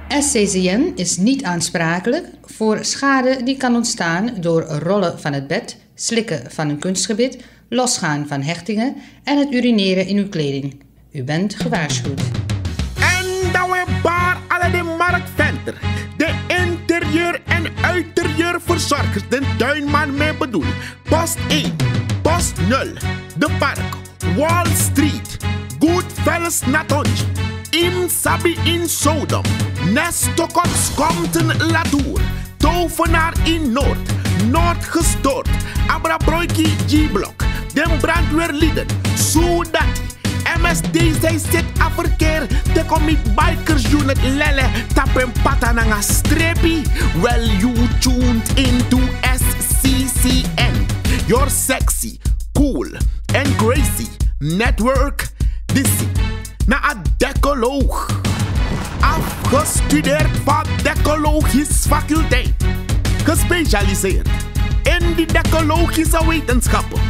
SCCN is niet aansprakelijk voor schade die kan ontstaan door rollen van het bed, slikken van een kunstgebit, losgaan van hechtingen en het urineren in uw kleding. U bent gewaarschuwd. En dat we bar alle de marktventer, de interieur- en uiterieurverzorgers, de tuinman mee bedoel. Post 1, Post 0, De Park, Wall Street, Goodfellas Natonji, Im Sabi in Sodom, Nestokots Compton Latour, Tovenaar in Noord, Noord gestoord, Abrabroiki G-Blok, Den Brandweerlieden, Soedati, MSD zij zit aan verkeer, de commit bikers unit lele, tapen patananga strepi, well you tuned into SCCN, your sexy, cool and crazy network, Dizzy, na een decoloog, afgestudeerd van decologische faculteit, gespecialiseerd in die decologische wetenschappen,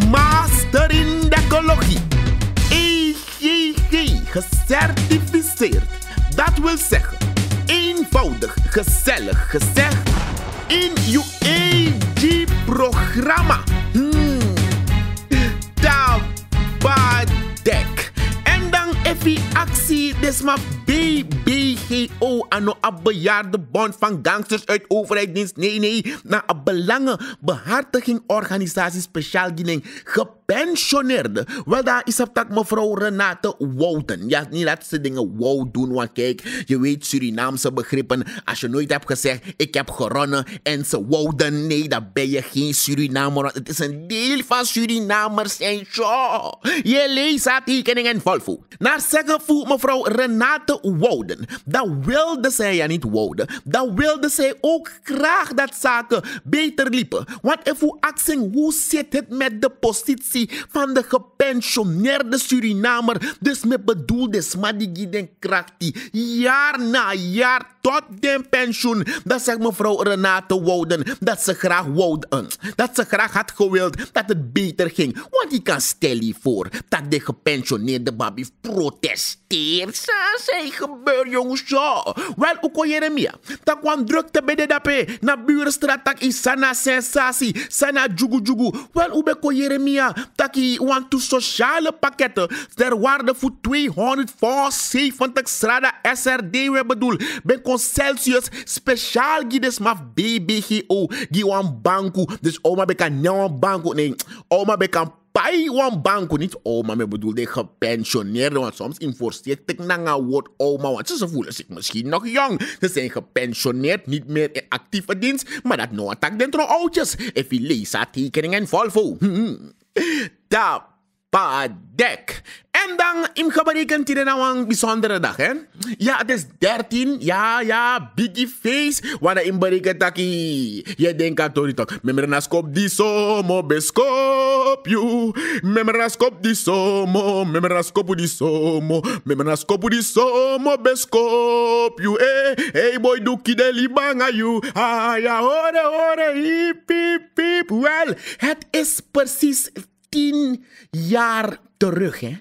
master in decologie, EGG, gecertificeerd, dat wil zeggen, eenvoudig, gezellig gezegd, in uw EG-programma. Tabadek. En dan even actie, desma BBGO, ano een bejaardenbond van gangsters uit overheidsdienst. Nee, na een belangenbehartigingorganisatie speciaal diening gepensioneerde. Wel, daar is op dat mevrouw Renate Wouden. Ja, niet laat ze dingen wow doen, want kijk, je weet Surinaamse begrippen. Als je nooit hebt gezegd, ik heb geronnen en ze wouden, nee, dan ben je geen Surinamer. Het is een deel van Surinamers en zo. Je leest haar tekeningen volvoer. Naar zeggen voelt mevrouw Renate Wouden. Dat wilde zij ja niet wouden. Dat wilde zij ook graag dat zaken beter liepen. Want even acting, hoe zit het met de positie van de gepensioneerde Surinamer? Dus met bedoelde smadigi den krachtie. Jaar na jaar tot den pensioen. Dat zegt mevrouw Renate Wouden. Dat ze graag dat ze graag had gewild dat het beter ging. Want je kan stellen voor dat de gepensioneerde babi protesteert. Zij gebeurt jongens zo. Wel, ook Jeremia. Dat kwam drukte bij de dape. Na burenstraat tak is sana sensatie. Sana jugu. Wel, hoe beko Jeremia. Dat je want to sociale pakketten. Ter waarde voor 274 strada SRD we bedoel. Ben Celsius speciaal gides maf BBGO. Giwan banku. Dus oma beka nyawan banku. Nee, oma beka pai wan banku. Niet oma, me bedoel de gepensioneerde. Want soms inforceer ik na een woord oma. Want ze voelen zich misschien nog jong. Ze zijn gepensioneerd, niet meer in actieve dienst. Maar dat nou attack dentro oudjes. Even lezen tekeningen Volvo. Tapadek. En dan im geberekend hier nou een bijzondere dag, hè? Ja, het is 13. Ja, biggie face. Wanneer im berekend taki. Je denkt aan Tori toch. Memeraskop di somo beskop you. Memeraskop di somo. Memeraskop di somo. Memeraskop di somo beskop you. Hey boy, doekie de libanga you. Ah ja, hore, hip. Wel, het is precies 10 jaar terug, hè?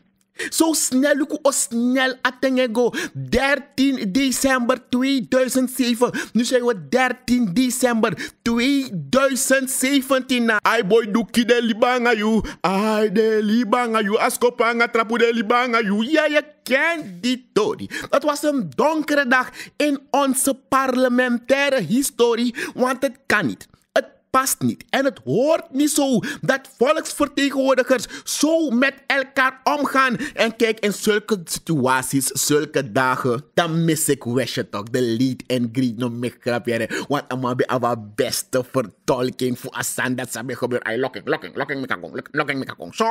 Zo snel, snel atengego. 13 december 2007. Nu zijn we 13 december 2017. Ai boy, doekie de libanga you. Ai de libanga you. Askopanga trapu de libanga you. Ja, je kent die Tori. Het was een donkere dag in onze parlementaire historie. Want het kan niet. Past niet. En het hoort niet zo dat volksvertegenwoordigers zo met elkaar omgaan. En kijk, in zulke situaties, zulke dagen, dan mis ik Wesje toch. De lead and greet no me grapjere. Want allemaal bij our beste vertolking voor Asan dat sabi gebeurt. Ay, locking me kakong. Zo.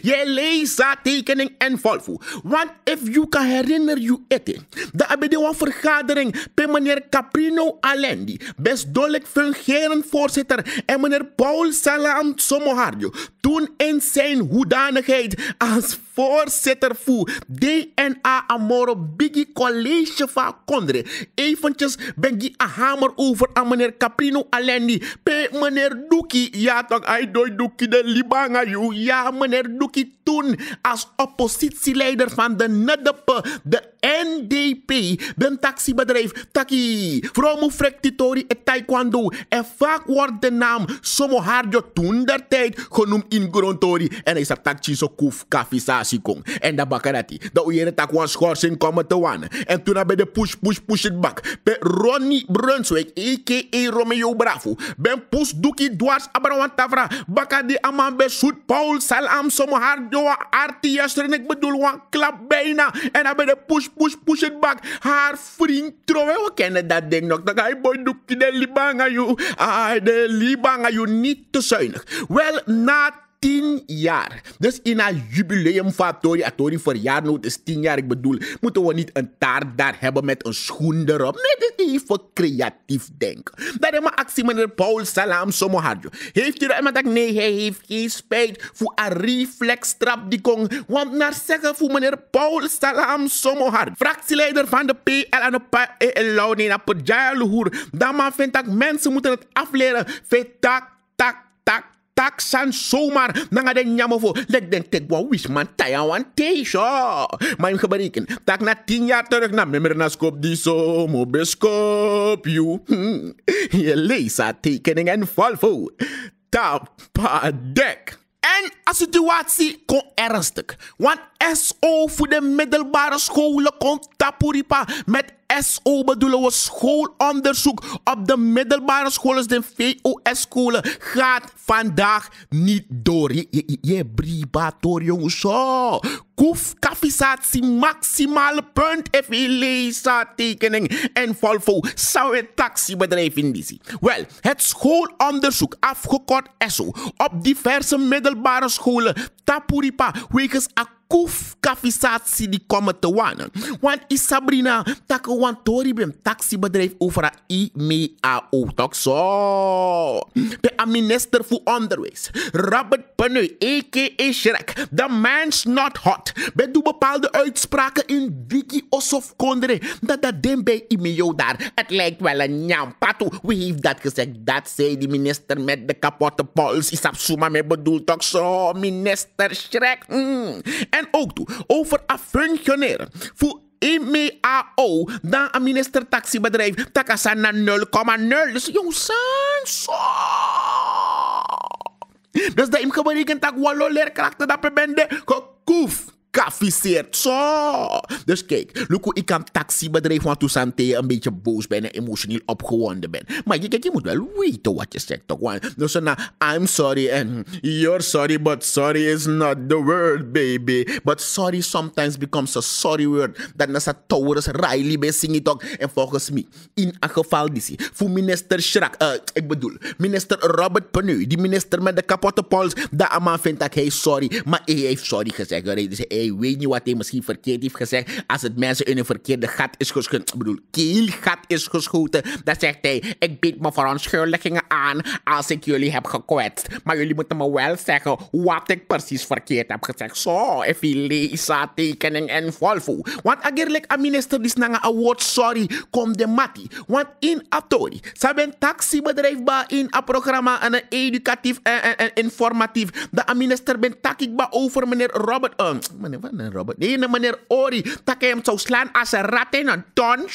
Je leest dat tekening en volvo. Want if you can herinner you eten. Dat hebben we een vergadering bij meneer Caprino Alendi. Best dodelijk fungeren voor voorzitter en meneer Paul Salam Somoharjo toen in zijn hoedanigheid als voorzitter voor DNA Amoro Biggie College van Kondre. Eventjes ben ik een hamer over aan meneer Caprino Alendi. Pe meneer Duki, ja toch, hij doet Duki de Libanga. Ja, meneer Duki toen als oppositieleider van de NDP, de NDP, een taxibedrijf, Taki, Vromo Frektitori en Taekwondo. En vaak wordt de naam Somoharjo toen der tijd genoemd in Grontori. En hij zegt takchi zo koef kafisasi kong. En dat bakarati, dat uere tak wan schorsing komen te wanen. En toen heb je de push it back. Bij Ronnie Brunswijk, a.k.a. Romeo Bravo. Ben push duki dwars abrawan tafra. Baka die aman bij Soet Paul Salam Somoharjo arti yasteren. Ik bedoel wan klap bijna. En dan bij de push it back. Haar vriend trouwen. We kennen dat ding nog. Dan ga je boy duki de libanga you. De libanga you niet te zuinig. Wel, na 10 jaar. Dus in een jubileum van Atori verjaarnoot is 10 jaar. Ik bedoel, moeten we niet een taart daar hebben met een schoen erop? Nee, dit is even creatief denken. Dat is mijn actie, meneer Paul Salam Somoharjo. Heeft u dat iemand dat? Nee, hij heeft geen spijt voor een reflextrap die kon. Want naar zeggen voor meneer Paul Salam Somoharjo, fractieleider van de PL en de PL, nee, naar Pajaya Luhur. Dat man vindt dat mensen moeten het afleren. Tak san zomaar nanga den nyamo voor lek den tek wan wis man tayawan teisho. Maar im gebariken tak na 10 jaar terug na memmer na skop die so mo beskop you. Je leest a tekening en valvo. Tapadek. En a situatie kon ernstig. Want SO voor de middelbare scholen komt tapuripa. Met SO bedoelen we schoolonderzoek op de middelbare scholen. De VOS-scholen gaat vandaag niet door. Je bribator jongens. Zo. Koef, kaffisatie, maximale punt, FLESA tekening en Volvo zou het taxibedrijf in die. Wel, het schoolonderzoek, afgekort SO, op diverse middelbare scholen, tapuripa, wegens koef kaffisatie die komen te wanen. Want Isabrina, takke wantori bem taxibedrijf over a IMEAO, toch zo. De minister voor onderwijs, Robert Peneu, a.k.a. Shrek, the man's not hot. Bij doe bepaalde uitspraken in Wiki Osof Kondre, dat den bij IMEO daar. Het lijkt wel een njampatu. Wie heeft dat gezegd? Dat zei die minister met de kapotte pols. Isabsuma me bedoelt toch zo, minister Shrek. En ook toe, over a functioneren voor IMEAO, dan een minister taxibedrijf, takasan naar 0,0. Dus jongens, zo. Dus dat im geberekend tak wallo leerkrachten dat bende gekoef. Kaffiseert. Zo. Dus kijk, Luko, ik kan taxibedrijf want toen Sante een beetje boos ben en emotioneel opgewonden ben. Maar je moet wel weten wat je zegt toch. Dus I'm sorry and you're sorry, but sorry is not the word, baby. But sorry sometimes becomes a sorry word. Dat is een Taurus Riley bij zingen toch. En volgens mij, in een geval die voor minister Schrak, ik bedoel, minister Robert Peneu, die minister met de kapotte pols, dat man vindt dat hij sorry, maar hij heeft sorry gezegd. Dus hij weet niet wat hij misschien verkeerd heeft gezegd. Als het mensen in een verkeerde gat is geschoten, ik bedoel, keelgat is geschoten, dan zegt hij, ik bied me verontschuldigingen aan als ik jullie heb gekwetst. Maar jullie moeten me wel zeggen wat ik precies verkeerd heb gezegd. Zo, even lezen, tekening en Volvo. Want eigenlijk een minister die snanga een woord sorry komt de mati. Want in Atori, ze hebben een taxibedrijf in een programma en een educatief en informatief. De minister ben takikba over meneer Robert, meneer Robert, nee, meneer Ori, dat hij hem zou slaan als een rat in een ton.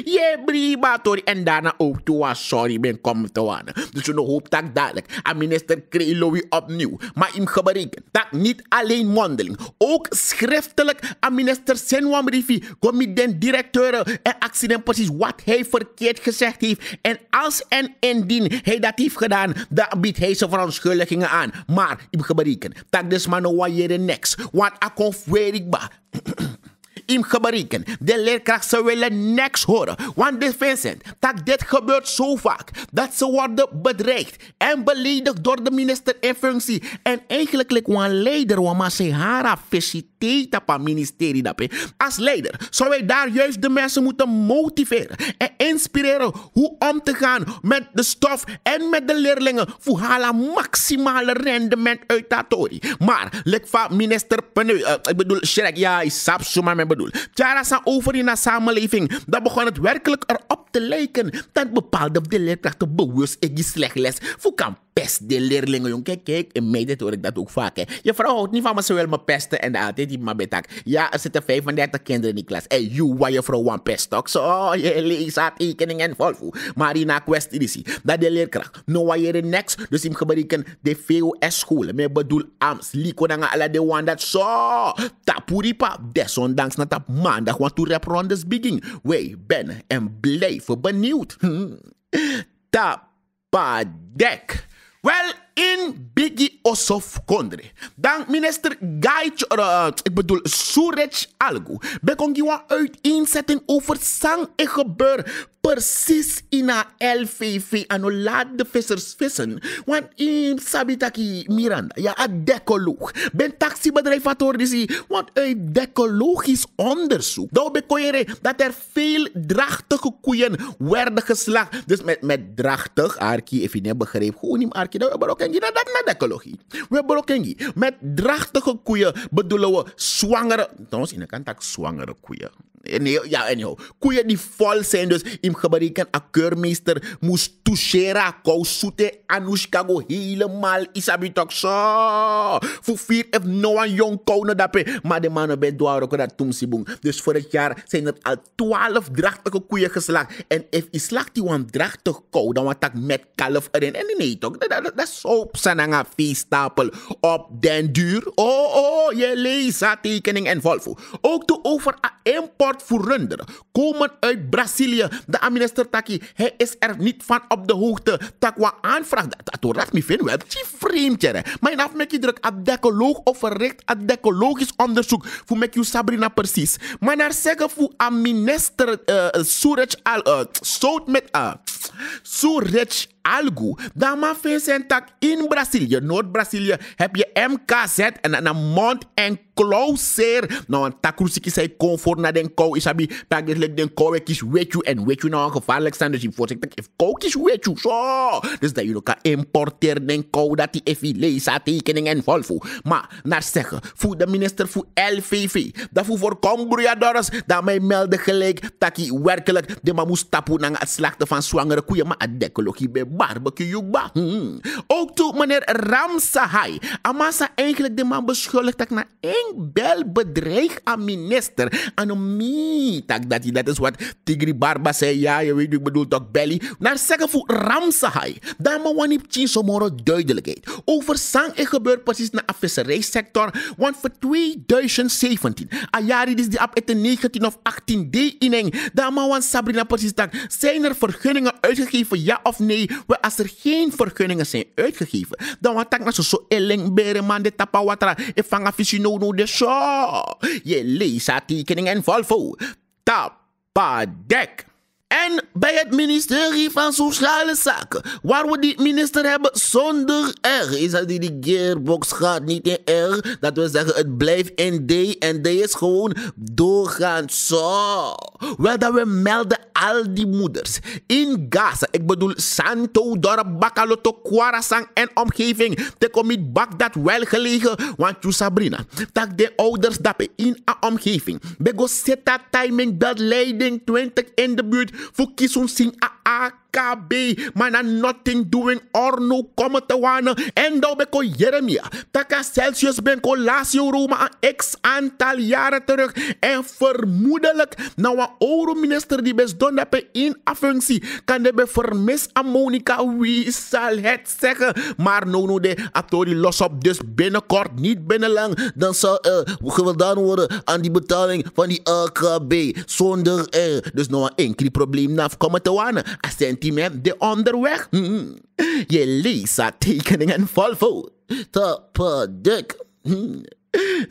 Je bribatori. En daarna ook toe was sorry ben komen te wanen. Dus je hoop dat dadelijk aan minister Krelowi opnieuw. Maar hem geberekend dat niet alleen mondeling, ook schriftelijk aan minister Senwam Rifi, kom den directeur en accident precies wat hij verkeerd gezegd heeft. En als en indien hij dat heeft gedaan, dan biedt hij zijn verontschuldigingen aan. Maar hem geberekend dat dus maar no waaier niks. Want ik kon verwerkbaar. Im gebreken. De leerkrachten willen niks horen. Want de Vincent, dat dit gebeurt zo vaak. Dat ze worden bedreigd en beledigd door de minister in functie. En eigenlijk lijkt een leider waar ze haar feliciteren. tapa ministerie dape. Als leider zou wij daar juist de mensen moeten motiveren en inspireren hoe om te gaan met de stof en met de leerlingen voor halen maximale rendement uit dat tori. Maar lek van minister ik bedoel Shrek, ja, ik snap zo maar bedoel. Tjara zijn over in de samenleving, dat begon het werkelijk erop te lijken dat bepaalde de leerkrachten bewust ik slecht les voor kan pest de leerlingen, jong. Kijk, in mij hoor ik dat ook vaak. Hè. Je vrouw houdt niet van me, ze wil me pesten en altijd die maar betak. Ja, er zitten 35 kinderen in die klas. En you, waar je vrouw aan pest ook. Zo, je leest haar tekening en volvo. Maar in een kwestie is dat de leerkracht, no waar je next, dus in gebruiken de VOS-scholen. Maar bedoel, Ams, liko dan alle de one dat zo. Tapuripa, desondanks na tap maandag, want to rap rondes begin. Wij ben en blijven benieuwd. Tapadek. Wel, in Biggie Osof Kondre. Dan minister Suraj Algu. Bekon giwa uiteenzetting over zang en gebeur. Precies in a LVV. En laat de vissers vissen. Want in Sabitaki Miranda. Ja, een decoloog. Ben taxibedrijf wat hoor die. Want uit decologisch onderzoek. Dan bekoeren dat er veel drachtige koeien werden geslacht. Dus met drachtig. Arki, even niet begreep. Hoe niet Arki. Dat hebben we ook dat na decologie. We hebben ook met drachtige koeien bedoelen we zwangere. Trouwens, in de kant ook zwangere koeien. Nee, ja, anyhow. Koeien die vol zijn, dus in gebreken een keurmeester moest touchera, kou soete, Anushka go helemaal isabitok zo. Voor 4 heeft no een jong kou na dape, maar de mannen bij Douaro dat tumsibung. Dus vorig jaar zijn er al 12 drachtige koeien geslacht. En if je slacht die een drachtig kou, dan wordt dat met kalf erin. En nee toch, dat is zo op zijn feeststapel op den duur. Oh, je leest haar tekening en volvo. Ook de over import voor runderen komen uit Brazilië. De minister Taki, hij is er niet van op de hoogte. Takwa aanvraag, dat raakt me veel wel. Dat is vreemd, hè. Maar je hebt druk aan decoloog of verricht aan decologisch onderzoek voor met je Sabrina precies. Maar naar zeggen voor een minister Suraj Algu, dan maar vincent tak in Brazilië, Noord-Brazilië, heb je MKZ en een mond en klauwseer. Nou, een takroesiki zei comfort naar den kou is abi, pak dit lek den kou kies weet je en weet je nou gevaarlijk zijn, dus je voorzichtig if kou kies weet je zo. Dus dat je kan importeren den kou dat die even leesa tekening en volvo. Maar naar zeggen, voor de minister voor LVV, dat voor Combriadores, dat mij melden gelijk dat hij werkelijk de man moest tappen naar het slachten van zwangere koeien, maar het decologie bij barbecue jukba. Ook toen meneer Ramsahai, Amasa eigenlijk de man beschuldigd dat na één bel bedreig aan minister. En om mij, dat is wat Tigri Barba zei, ja, je weet, ik bedoel toch belly. Naar zeggen voor Ramsahai, dan moet we niet zien zomaar duidelijkheid. Over zang en gebeurt precies naar de visserijsector, want voor 2017, een jaar is die op het 19 of 18 d ineng, dan moet we Sabrina precies dat, zijn er vergunningen uitgegeven, ja of nee? Als er geen vergunningen zijn uitgegeven, dan wat tak na zo eling bere man de tapawatra e vanga fisino no de zo. Je leest haar tekening en volvo. Tapadek. En bij het ministerie van Sociale Zaken, waar we die minister hebben zonder R, is dat die gearbox gaat niet in R, dat we zeggen het blijft in D en D is gewoon doorgaand zo. Wel dat we melden al die moeders in Gaza, ik bedoel Santo, Dorp, Bakaloto, Kwarasang en omgeving, te komit bak dat wel gelegen, want je Sabrina, dat de ouders dat in een omgeving, bego zeta timing belt leiding 20 in de buurt, voor kies sing AKB, maar na nothing doing or no komen te wanen. En dan ben ik Jeremia. Taka Celsius ben ik Lazio Roma een x aantal jaren terug. En vermoedelijk, nou een eurominister die best doen dat in a functie, kan de be vermis aan Monica, wie zal het zeggen? Maar no de actori los op, dus binnenkort, niet binnenlang, dan zal gedaan worden aan die betaling van die AKB zonder dus nou een enkel probleem na komen te wanen. A sentiment de onderweg. Je leest haar tekeningen volvo. Tapadek.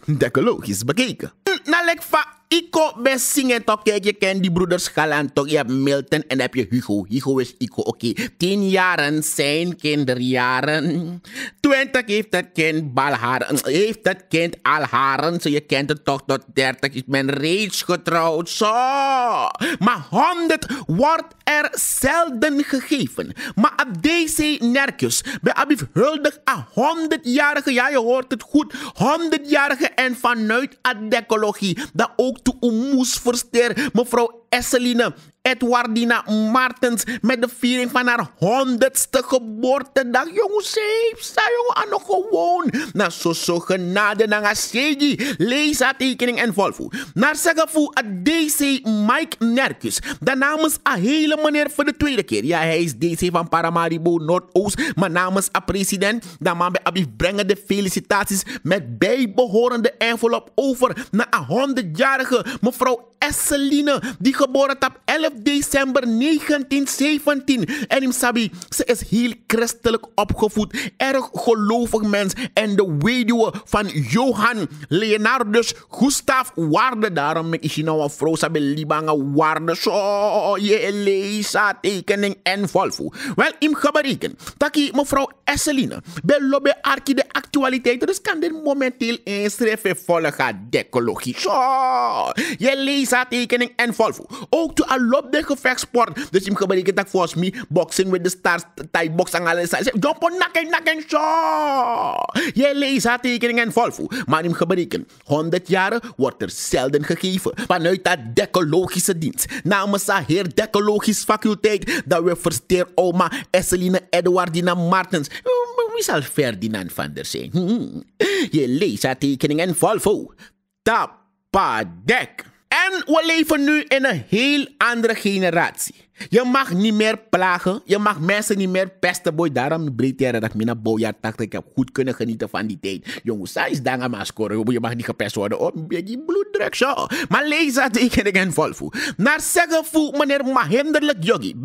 Decologisch bekeken. Na lek va Ico best zingen toch. Kijk, je kent die broeders Galant toch. Je hebt Milton en dan heb je Hugo. Hugo is Ico. Oké. 10 jaren zijn kinderjaren. 20 heeft het kind balharen. Heeft het kind al haren. Zo, je kent het toch. Tot 30 is men reeds getrouwd. Zo. Maar 100 wordt er zelden gegeven. Maar op deze nerkus. Bij Abief huldig aan 100-jarige. Ja, je hoort het goed. 100-jarige en vanuit adecologie. Dat ook toe moest verster. Mevrouw Esseline Edwardina Martens met de viering van haar 100ste geboortedag. Jongens, sta jongen aan nog gewoon. Na zo genade na gasegi. Lees haar tekening en volvo. Naar zeggen voor DC Mike Nerkus. De namens a hele meneer voor de tweede keer. Ja, hij is DC van Paramaribo Noordoost. Maar namens a president. Dan man bij Abief brengen de felicitaties met bijbehorende envelop over naar a 100-jarige mevrouw Esseline, die geboren op 11 december 1917. En im sabi, ze is heel christelijk opgevoed, erg gelovig mens en de weduwe van Johan Leonardus Gustav Waarde. Daarom is je nou een vrouw, sabi libanga Waarde. Zo, je leest tekening en volvo. Wel, im gebereken, taki mevrouw Esseline, bij lobby arki de actualiteiten, dus kan dit momenteel inschrijven volgen decologie. Zo, je leest tekening en volvo. Ook to a lop de gevechtsport. Dus je gebeurt dat volgens mij boxing with the stars, Thai box en alles. Jump on nakken zo. Je leest haar tekening en volvo. Maar in gebeurt 100 jaar wordt er zelden gegeven. Vanuit dat decologische dienst. Namens haar heer decologisch faculteit. Dat we versteer oma Esseline Edwardina Martens. Wie zal Ferdinand van der zijn? Je leest haar tekening en volvo. Tapadek. En we leven nu in een heel andere generatie. Je mag niet meer plagen. Je mag mensen niet meer pesten, boy. Daarom breed jij dat ik me naar bouwjaar 80. Ik heb goed kunnen genieten van die tijd. Jongens, zij is dan aan mijn scoren. Je mag niet gepest worden. Oh, een beetje bloeddruk, zo. Maar lees dat tekening en volvo. Naar zeggen voor meneer Mahinderlijk Yogi.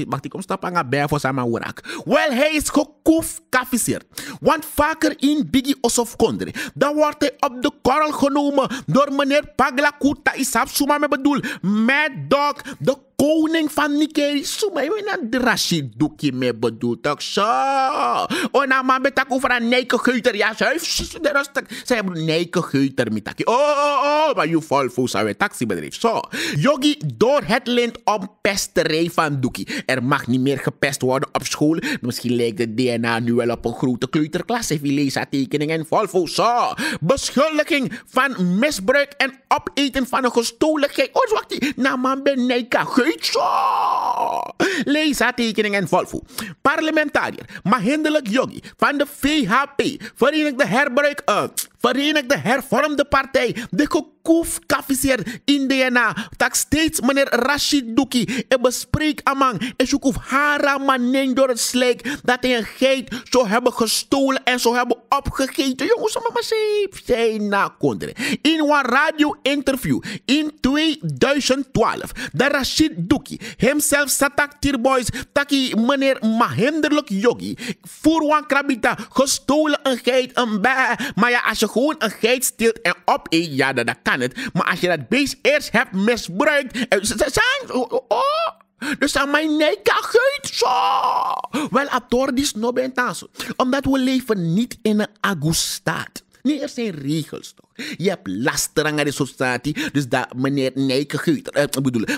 Mag ik omstappen aan bij voor zijn worak. Wel, hij is gekoefkaficeerd. Want vaker in Biggie Osof Kondre. Dan wordt hij op de korrel genomen door meneer Paglakuta Isap Suma me bedoel. Mad Dog, de koning van Nikeri. Suma, je weet de Rashid Doekie me bedoelt toch zo. Oh, nou man, met tak over een neikengeuter. Ja, ze hebben neikengeuter met tak. Oh, maar je volvo zou een taxibedrijf. Zo. Yogi door het lint om pesterij van Doekie. Er mag niet meer gepest worden op school. Misschien lijkt de DNA nu wel op een grote kleuterklas. Even lezen tekening en volvo. Zo. Beschuldiging van misbruik en opeten van een gestolen geit. Oh, wacht. Nou man, ben neikengeuter. Zo. Lees haar tekening en volvo. Parlementariër Mahinderlijk Yogi van de VHP, Verenigde Hervormde Partij, de gekoefkaficeerd in DNA, dat steeds meneer Rashid Doekie en bespreek amang en zoek of hara maneng door het slijk dat hij een geit zou hebben gestolen en zou hebben opgegeten. Jongens, maar zijn na kondre. In een radio-interview in 2012, de Rashid Doekie hemzelf satak tirboys taki meneer Mahinderlijk Yogi voor wan krabita gestolen een geit een bij. Maar ja, als je gewoon een geit steelt en opeet, ja, dan kan het. Maar als je dat beest eerst hebt misbruikt, dus aan mijn nek geit zo. Wel, atordis no bentaso. Omdat we leven niet in een agustaat. Nee, er zijn regels toch. Je hebt lasterang aan de sociëteit. Dus dat meneer Nijkegeuter,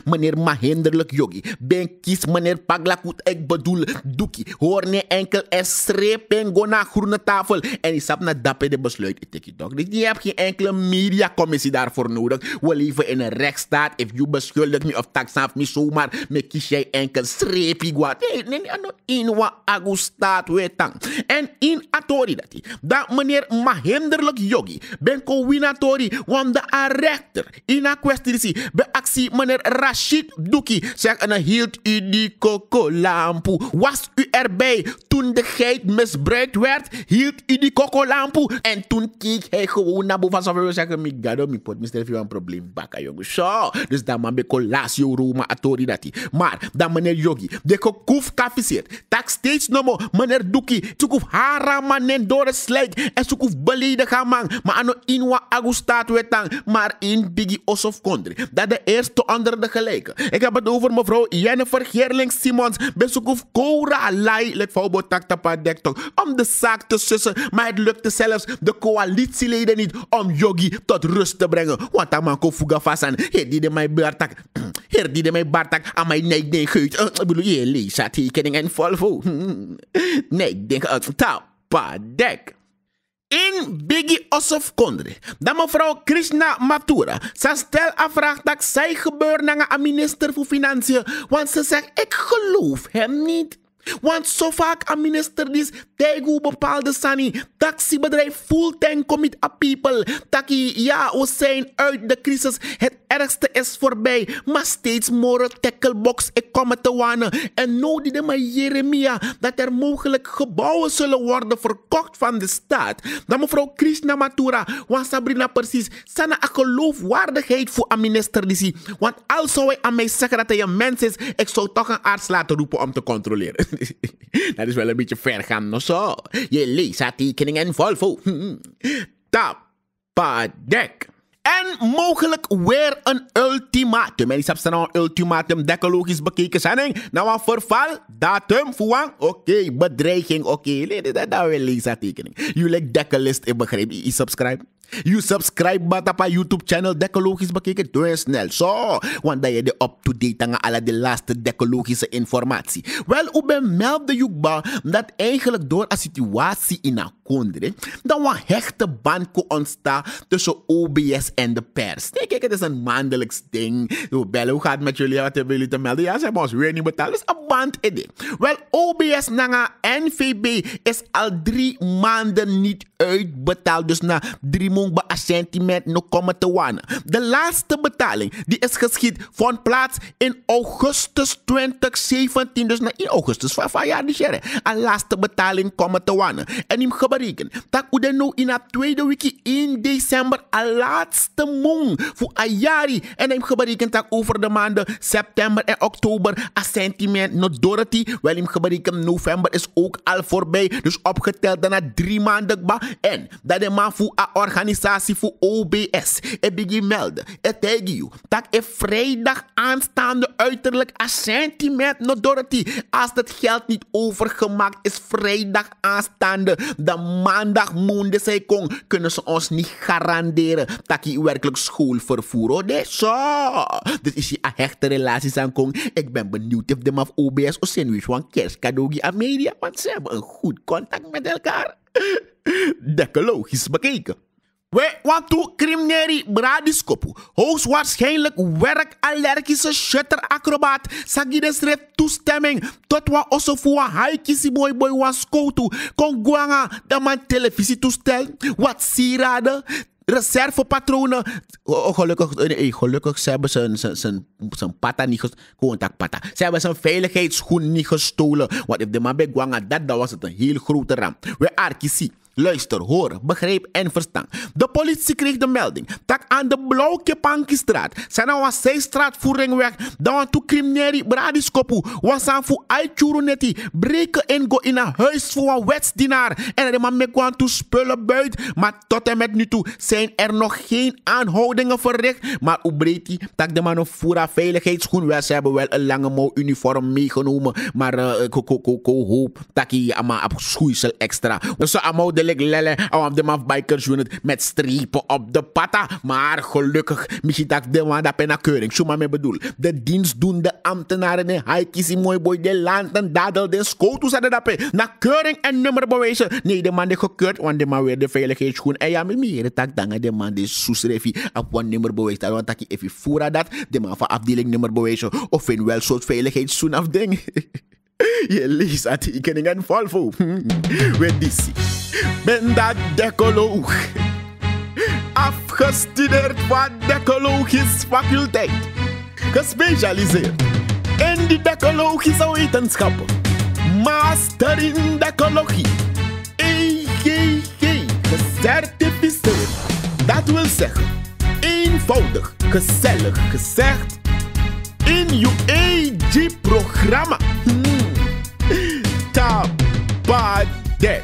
meneer Mahinderlijk Yogi. Ben kies meneer Paglakut, ik bedoel Doekie. Hoor niet enkel en schreep en go naar groene tafel. En je stapt naar dappen de besluit. Dus je hebt geen enkele mediacommissie daarvoor nodig. We leven in een rechtsstaat. If you beschuldigt me of taxaaf me zomaar, me kies jij enkel streepie guat. Nee, in wa agustaat wetang. En in atori dat meneer Mahinderlijk Yogi ben winnatori, want de rechter in een kwestie bij actie meneer Rashid Doekie zegt en hield u die kokolampu. Was u erbij. Toen de geit misbruikt werd, hield hij die kokolampu. En toen keek hij gewoon naar boven. Alsof hij zeggen, mi gado, mi pot, mister, heeft een probleem. Baka, jongens. Zo. Dus dan man be colasio Roma atori dati. Maar, dan meneer Yogi, de kokoef kafiseert. Tak steeds nomo, meneer Duki. Zoekuf hara manen door de slijk. En zoekuf beledigen man. Maar ano inwa agustaat wetang. Maar in biggie osof kondri. Dat de eerste onder de gelijken. Ik heb het over mevrouw Jennifer Gerling-Simons. Bezoekuf Cora Lai. Let voor takta dektok. Om de zaak te sussen. Maar het lukte zelfs de coalitieleden niet om Yogi tot rust te brengen. Want dan man ko fuga fasan. Die de mij bartak. Die de mij bartak. Aan mij nee denk uit. Ik bedoel je Lisa tekening en Volvo. Nee denk uit tapa dek. In Biggie Osof Kondre, dat mevrouw Krishna Mathura, ze stelt afvraag dat zij gebeurt naar een minister voor Financiën, want ze zegt, ik geloof hem niet. Want zo vaak een minister is tegen bepaalde sani, taxibedrijf fulltime commit a people, taki ja, we zijn uit de crisis, het ergste is voorbij, maar steeds more tacklebox ik kom te wanen. En nou die de maar Jeremia, dat er mogelijk gebouwen zullen worden verkocht van de staat. Dan mevrouw Krishna Mathura, want Sabrina precies, sana een geloofwaardigheid voor een minister die. Want als zou hij aan mij zeggen dat hij een mens is, ik zou toch een arts laten roepen om te controleren. Dat is wel een beetje ver gaan, no zo. Je leest haar tekening en Volvo. Tapadek. En mogelijk weer een ultimatum. En ik heb nou een ultimatum decologisch bekeken zijn. Nou een verval, datum, voang. Oké, bedreiging, oké. Dat wil lezen tekening. Jullie decalist, ik begrijp. Je subscribe. You subscribe bata pa YouTube channel decologisch bekeken. Doe je snel zo. Want dat je de up-to-date aan alle de laatste decologische informatie. Wel, u bemelde Jukba dat eigenlijk door een situatie in een kondre, dan een hechte band kon ontstaan tussen OBS en de pers. Nee, kijk, het is een maandelijks ding. Bellen, hoe gaat het met jullie? Wat hebben jullie te melden? Ja, ze hebben ons weer niet betaald. Dat is een bandidee. Wel, OBS na NVB is al 3 maanden niet uitbetaald. Dus na 3 maanden assentiment nog komen te wanen. De laatste betaling die is geschied vond plaats in augustus 2017. Dus in augustus van jaar die jaren. Een laatste betaling komen te wanen. En hem geberekend dat u dan nou in de tweede week in december een laatste maand voor een jaar. En hem geberekend dat over de maanden september en oktober assentiment nog Dorothy. Wel hem geberekend november is ook al voorbij. Dus opgeteld dan na 3 maanden. En dat de man voor een organisatie voor OBS. Ik begin melden. Ik tegen je. Dat ik vrijdag aanstaande uiterlijk assentiment naar Dorothy. Als dat geld niet overgemaakt is vrijdag aanstaande. Dan maandag moende zij kon. Kunnen ze ons niet garanderen dat je werkelijk schoolvervoer. Oh, nee, zo. Dus is je een hechte relatie aan kon. Ik ben benieuwd of de maf OBS of zijn van kerstcadeau aan media. Want ze hebben een goed contact met elkaar. Decologisch bekeken. We want to crimineri bradiskopu. Hoogstwaarschijnlijk werkallergische shutteracrobaat. Sagide schreef toestemming tot wat also voor een haikisi boy was koutu. Kon guanga dat man televisietoestel. Wat sieraden. Reservepatronen. Gelukkig ze hebben zijn pata niet gestolen. Ze hebben zijn veiligheidsschoen niet gestolen. Want if de man bij guanga dat was het een heel grote ramp. We arkisi. Luister, hoor, begrijp en verstaan. De politie kreeg de melding dat aan de Blauwkepankistraat zijn er een zijstraatvoering weg. Dan was toe crimineri bradiskopu. Was aan voor uitjurunetti. Breken en go in een huis voor een wetsdienaar. En de man met kwam toe spullen buiten. Maar tot en met nu toe zijn er nog geen aanhoudingen verricht. Maar hoe breed die dat de man een voera veiligheidsschoen was. Ze hebben wel een lange mouw uniform meegenomen. Maar hoop dat je allemaal op schoeisel extra. Dus ze allemaal de lelle om de mafbikers unit met strepen op de pata. Maar gelukkig, misschien dat de man dat een keuring. Zo maar me bedoel. De dienstdoende ambtenaren en haikisi mooi boy de land en dadel de schotus hadden dat na keuring en nummerbewijzen. Nee, de man die gekeurd, want de man weer de veiligheidsschoen. En ja, me meer tak dan de man die soesrefi op een nummerbewijs. Want dat je even voera dat, de man van afdeling nummerbewijzen of in wel soort veiligheidsschoen afding. Je leest aan tekening en Volvo. Weet die zie. Ben dat decoloog. Afgestudeerd van decologisch faculteit. Gespecialiseerd in die decologische wetenschappen. Master in Decologie. EGG, gecertificeerd. Dat wil zeggen, eenvoudig, gezellig gezegd, in je EG-programma. Tabadek.